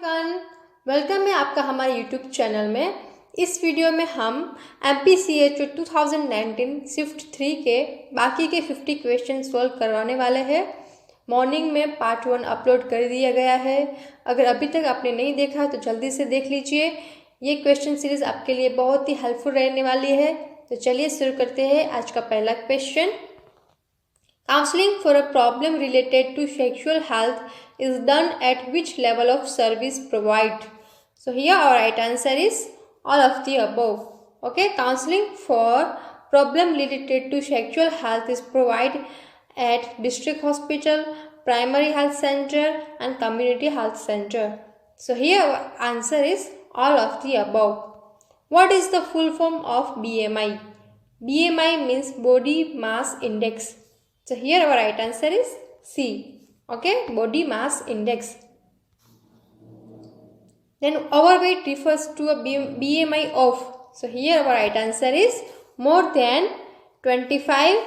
Everyone, welcome है आपका हमारे यूट्यूब चैनल में। इस वीडियो में हम MPCHO 2019 शिफ्ट 3 के बाकी के 50 क्वेश्चन सॉल्व करवाने वाले हैं। मॉर्निंग में पार्ट 1 अपलोड कर दिया गया है। अगर अभी तक आपने नहीं देखा तो जल्दी से देख लीजिए। ये क्वेश्चन सीरीज आपके लिए बहुत ही हेल्पफुल रहने वाली है। तो चलिए शुरू करते हैं आज का पहला question. Counseling for a problem related to sexual health is done at which level of service provided? So here our right answer is all of the above. Okay, counseling for problem related to sexual health is provided at district hospital, primary health center and community health center. So here our answer is all of the above. What is the full form of BMI? BMI means body mass index. So here our right answer is C. Okay, body mass index. Then overweight refers to a BMI of. So here our right answer is more than 25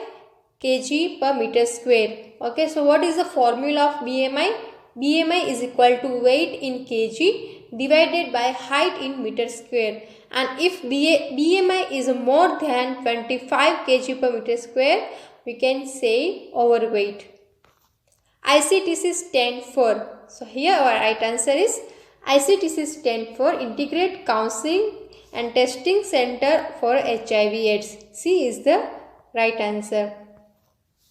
kg per meter square. Okay, so what is the formula of BMI? BMI is equal to weight in kg divided by height in meter square. And if BMI is more than 25 kg per meter square, we can say overweight. ICTC stand for. So here our right answer is ICTC stand for Integrated Counseling and Testing Center for HIV/AIDS. C is the right answer.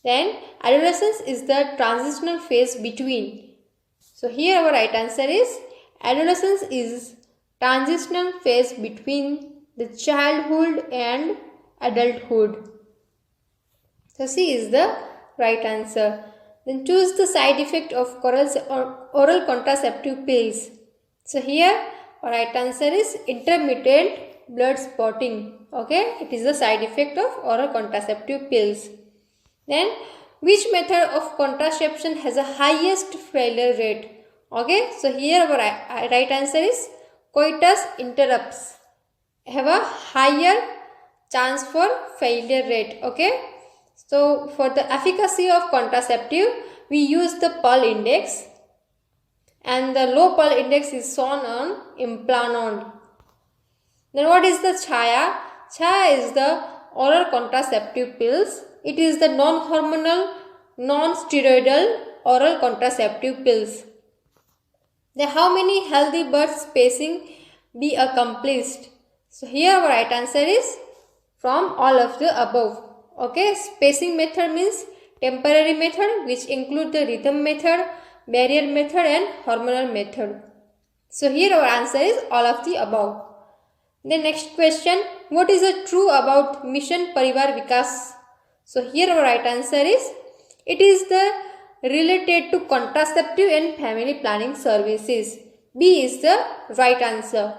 Then adolescence is the transitional phase between. So here our right answer is adolescence is transitional phase between the childhood and adulthood. So C is the right answer. Then choose the side effect of oral contraceptive pills. So here our right answer is intermittent blood spotting. Okay, it is the side effect of oral contraceptive pills. Then which method of contraception has the highest failure rate? Okay, so here our right answer is coitus interruptus have a higher chance for failure rate. Okay, so for the efficacy of contraceptive, we use the Pearl index, and the low Pearl index is shown on Implanon. Then what is the Chaya? Chaya is the oral contraceptive pills. It is the non-hormonal, non-steroidal oral contraceptive pills. Then how many healthy birth spacing be accomplished? So here our right answer is from all of the above. Okay, spacing method means temporary method which include the rhythm method, barrier method and hormonal method. So here our answer is all of the above. The next question, what is the true about Mission Parivar Vikas? So here our right answer is it is the related to contraceptive and family planning services. B is the right answer.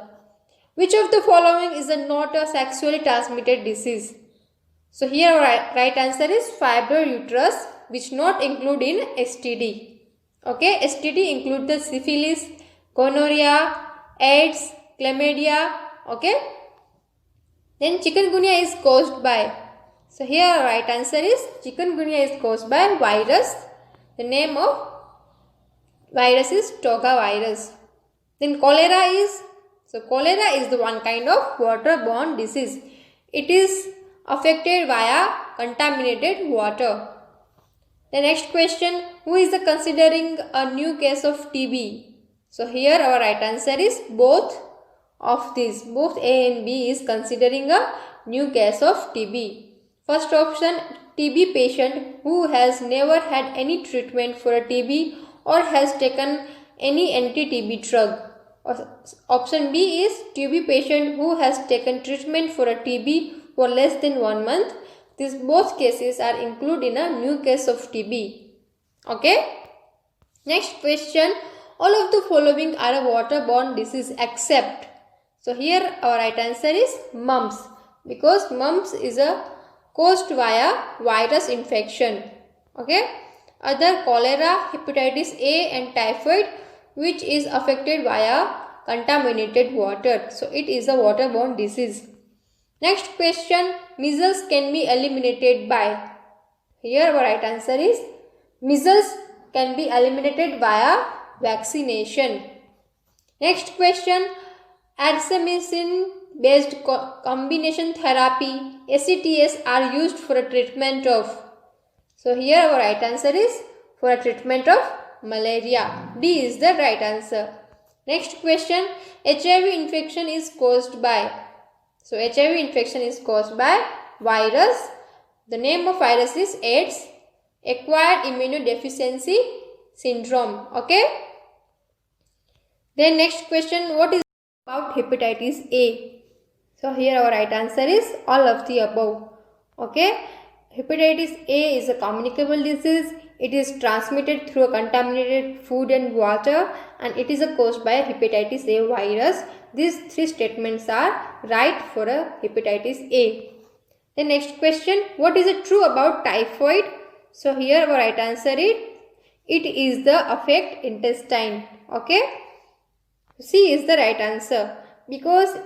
Which of the following is not a sexually transmitted disease? So here our right answer is fibroid uterus, which not include in STD. Okay, STD include the syphilis, gonorrhea, AIDS, chlamydia. Okay. Then chikungunya is caused by. So here our right answer is chikungunya is caused by virus. The name of virus is Toga virus. Then cholera is. So cholera is the one kind of waterborne disease. It is affected via contaminated water. The next question, who is considering a new case of TB? So here our right answer is both of these. Both A and B is considering a new case of TB. First option, TB patient who has never had any treatment for a TB or has taken any anti-TB drug. Option B is TB patient who has taken treatment for a TB for less than 1 month. These both cases are included in a new case of TB. Okay. Next question. All of the following are a waterborne disease except. So here our right answer is mumps, because mumps is a caused via virus infection. Okay. Other cholera, hepatitis A and typhoid, which is affected via contaminated water. So it is a waterborne disease. Next question, measles can be eliminated by. Here our right answer is measles can be eliminated via vaccination. Next question, artemisinin based combination therapy ACTS are used for a treatment of. So here our right answer is for a treatment of malaria. D is the right answer. Next question, HIV infection is caused by. So HIV infection is caused by virus. The name of virus is AIDS, acquired immunodeficiency syndrome. Okay. Then next question, what is about hepatitis A? So here our right answer is all of the above. Okay. Hepatitis A is a communicable disease. It is transmitted through a contaminated food and water, and it is caused by a hepatitis A virus. These three statements are right for a hepatitis A. The next question, what is it true about typhoid? So here our right answer is it is the affect intestine. Okay. C is the right answer, because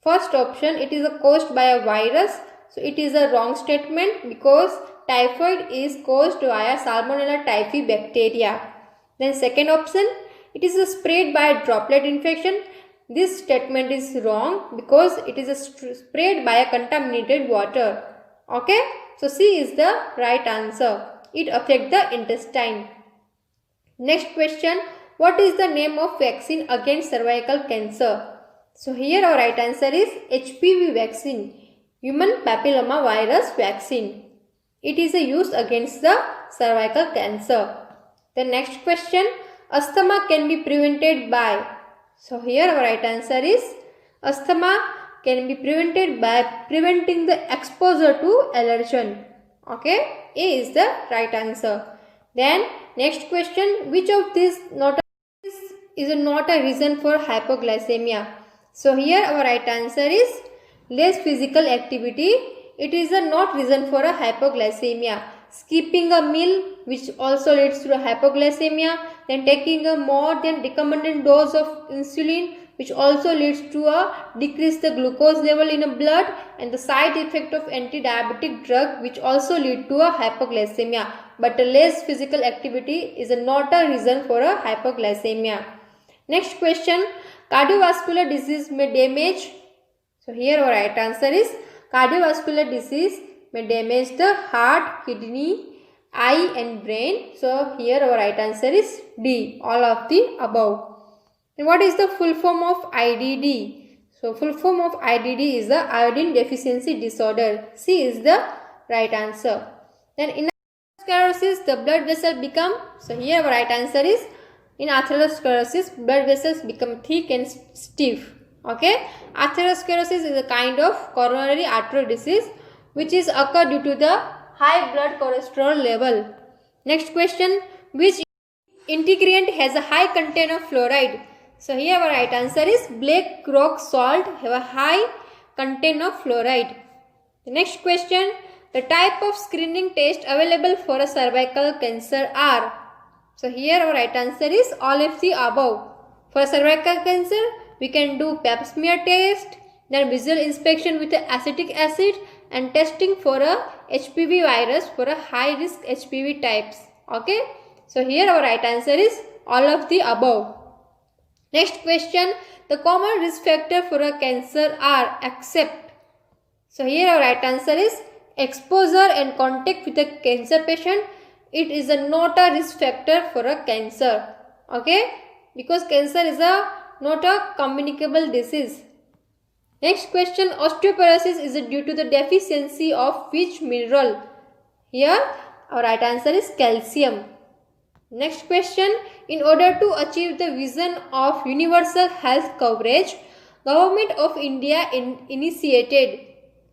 first option it is caused by a virus. So it is a wrong statement, because typhoid is caused via Salmonella typhi bacteria. Then second option, it is spread by a droplet infection. This statement is wrong, because it is spread by a contaminated water. Okay. So C is the right answer. It affects the intestine. Next question, what is the name of vaccine against cervical cancer? So here our right answer is HPV vaccine, human papilloma virus vaccine. It is a use against the cervical cancer. The next question, asthma can be prevented by. So here our right answer is asthma can be prevented by preventing the exposure to allergen. Okay, A is the right answer. Then next question, which of these is not a reason for hypoglycemia? So here our right answer is less physical activity. It is a not reason for a hypoglycemia. Skipping a meal, which also leads to a hypoglycemia. Then taking a more than recommended dose of insulin, which also leads to a decrease the glucose level in a blood, and the side effect of anti-diabetic drug, which also lead to a hypoglycemia. But a less physical activity is not a reason for a hypoglycemia. Next question, cardiovascular disease may damage. So here our right answer is cardiovascular disease may damage the heart, kidney, eye and brain. So here our right answer is D, all of the above. And what is the full form of IDD? So full form of IDD is the iodine deficiency disorder. C is the right answer. Then in atherosclerosis, the blood vessel become, so here our right answer is in atherosclerosis, blood vessels become thick and stiff. Okay, atherosclerosis is a kind of coronary artery disease which is occur due to the high blood cholesterol level. Next question, which ingredient has a high content of fluoride? So here our right answer is black rock salt have a high content of fluoride. The next question, the type of screening test available for a cervical cancer are. So here our right answer is all of the above. For cervical cancer, we can do pap smear test, then visual inspection with acetic acid, and testing for a HPV virus for a high risk HPV types. Okay. So here our right answer is all of the above. Next question, the common risk factor for a cancer are accept. So here our right answer is exposure and contact with a cancer patient. It is not a risk factor for a cancer. Okay, because cancer is not a communicable disease. Next question, osteoporosis is due to the deficiency of which mineral? Here our right answer is calcium. Next question, in order to achieve the vision of universal health coverage, Government of India initiated.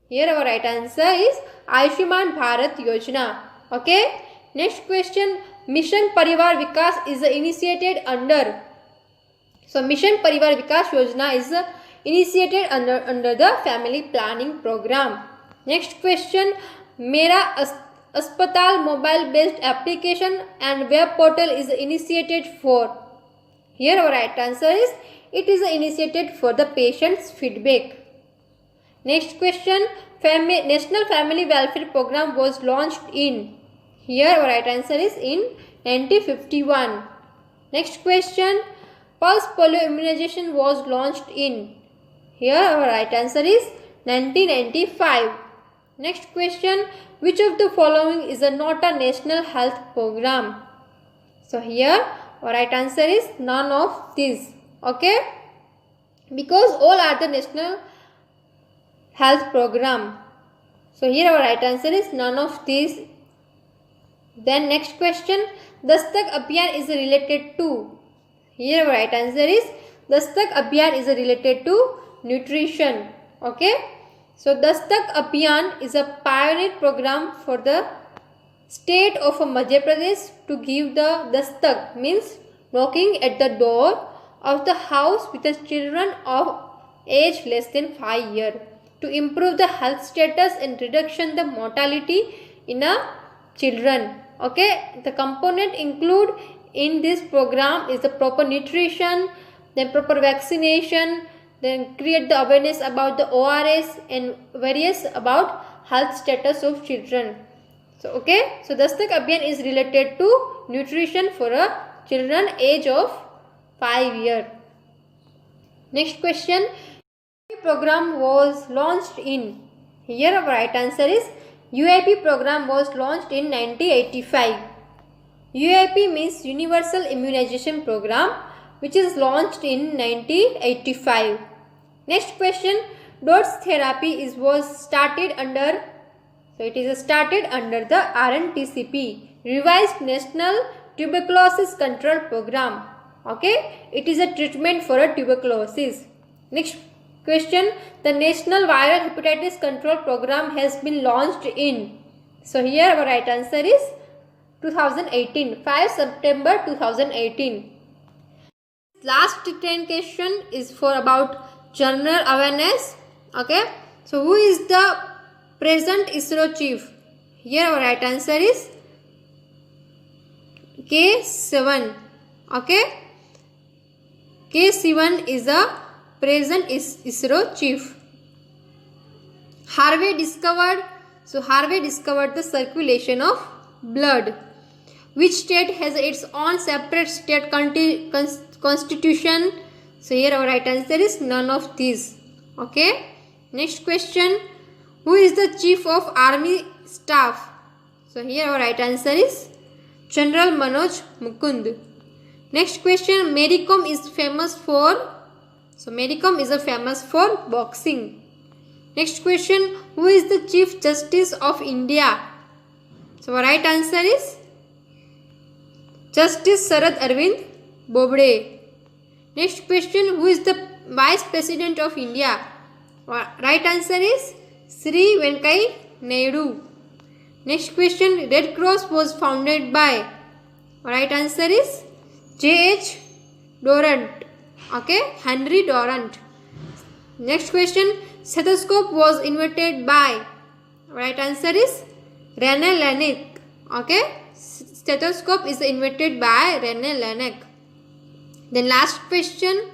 Here our right answer is Ayushman Bharat Yojana. Okay. Next question, Mission Parivar Vikas is initiated under. So Mission Parivar Vikas Yojana is initiated under the family planning program. Next question, Mera Aspatal mobile based application and web portal is initiated for. Here our right answer is it is initiated for the patient's feedback. Next question, National Family Welfare Program was launched in. Here our right answer is in 1951. Next question, pulse polio immunization was launched in? Here our right answer is 1995. Next question, which of the following is not a national health program? So here our right answer is none of these. Okay, because all are the national health program. So here our right answer is none of these. Then next question, Dastak Abhiyan is related to? Here our right answer is Dastak Abhiyan is related to nutrition. Okay, so Dastak Abhiyan is a pioneer program for the state of Madhya Pradesh to give the Dastak, means knocking at the door of the house with the children of age less than 5 years to improve the health status and reduction the mortality in children. Okay, the component include in this program is the proper nutrition, then proper vaccination, then create the awareness about the ORS and various about health status of children. So okay, so Dastak Abhiyan is related to nutrition for children age of 5 years. Next question, program was launched in? Here our right answer is UIP program was launched in 1985. UIP means Universal Immunization Program, which is launched in 1985. Next question, DOTS therapy was started under, so it is started under the RNTCP, Revised National Tuberculosis Control Program. Okay, it is a treatment for tuberculosis. Next question, the National Viral Hepatitis Control Program has been launched in? So here our right answer is 2018, 5 September 2018. Last 10 question is for about general awareness. Okay, so who is the present ISRO chief? Here our right answer is K7. Okay, K7 is the present ISRO chief. Harvey discovered, so Harvey discovered the circulation of blood. Which state has its own separate state constitution? So here our right answer is none of these. Okay, next question, who is the chief of army staff? So here our right answer is General Manoj Mukund. Next question, Mary Kom is famous for? So Mary Kom is famous for boxing. Next question, who is the Chief Justice of India? So our right answer is Justice Sharad Arvind Bobde. Next question, who is the Vice President of India? Right answer is Sri Venkaiah Naidu. Next question, Red Cross was founded by? Right answer is J.H. Durant. Okay, Henry Durant. Next question, stethoscope was invented by? Right answer is René Laennec. Okay, stethoscope is invented by René Laennec. Then last question,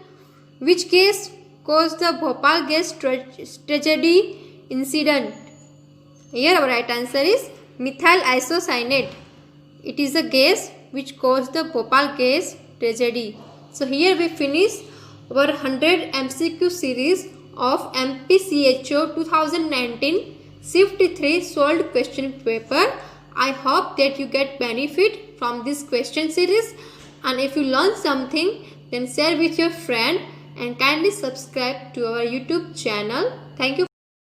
which case caused the Bhopal gas tragedy incident? Here our right answer is methyl isocyanate. It is a gas which caused the Bhopal gas tragedy. So here we finish our 100 MCQ series of MPCHO 2019 Shift 3 solved question paper. I hope that you get benefit from this question series, and if you learn something, then share with your friend and kindly subscribe to our YouTube channel. Thank you.